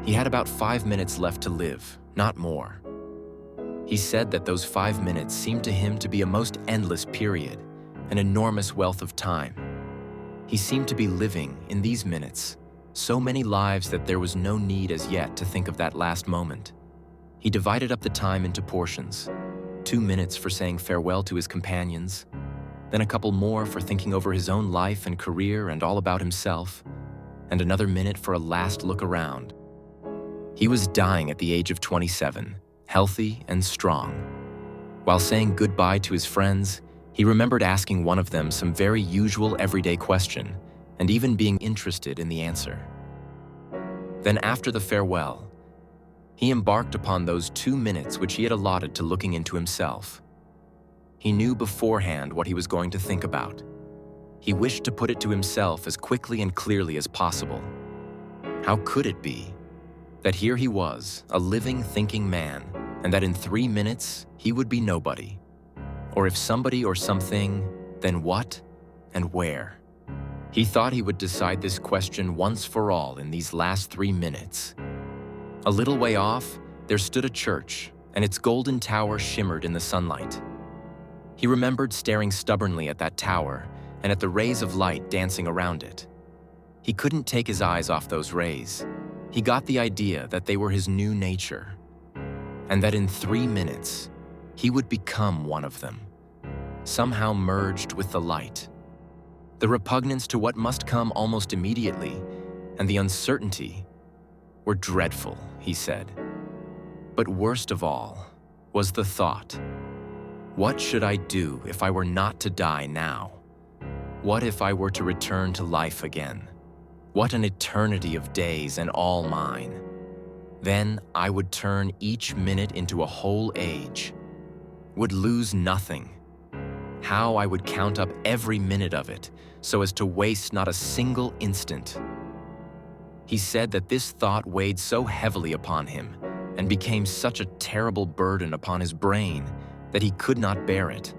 He had about 5 minutes left to live, not more. He said that those 5 minutes seemed to him to be a most endless period, an enormous wealth of time. He seemed to be living, in these minutes, so many lives that there was no need as yet to think of that last moment. He divided up the time into portions, 2 minutes for saying farewell to his companions, then a couple more for thinking over his own life and career and all about himself, and another minute for a last look around. He was dying at the age of 27, healthy and strong. While saying goodbye to his friends, he remembered asking one of them some very usual everyday question, and even being interested in the answer. Then after the farewell, he embarked upon those 2 minutes which he had allotted to looking into himself. He knew beforehand what he was going to think about. He wished to put it to himself as quickly and clearly as possible. How could it be that here he was, a living, thinking man, and that in 3 minutes he would be nobody? Or if somebody or something, then what and where? He thought he would decide this question once for all in these last 3 minutes. A little way off, there stood a church, and its golden tower shimmered in the sunlight. He remembered staring stubbornly at that tower and at the rays of light dancing around it. He couldn't take his eyes off those rays. He got the idea that they were his new nature, and that in 3 minutes, he would become one of them, somehow merged with the light. The repugnance to what must come almost immediately, and the uncertainty, were dreadful, he said. But worst of all was the thought, what should I do if I were not to die now? What if I were to return to life again? What an eternity of days and all mine. Then I would turn each minute into a whole age, would lose nothing. How I would count up every minute of it so as to waste not a single instant. He said that this thought weighed so heavily upon him and became such a terrible burden upon his brain that he could not bear it,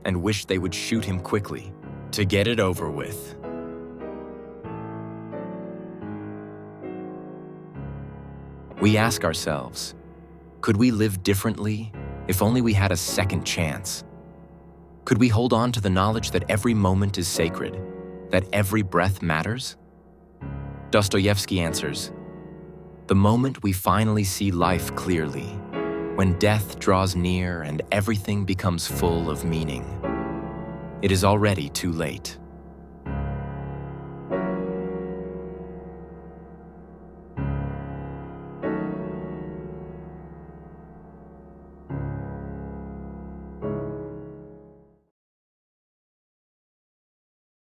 and wished they would shoot him quickly, to get it over with. We ask ourselves, could we live differently if only we had a second chance? Could we hold on to the knowledge that every moment is sacred, that every breath matters? Dostoevsky answers, the moment we finally see life clearly, when death draws near and everything becomes full of meaning, it is already too late.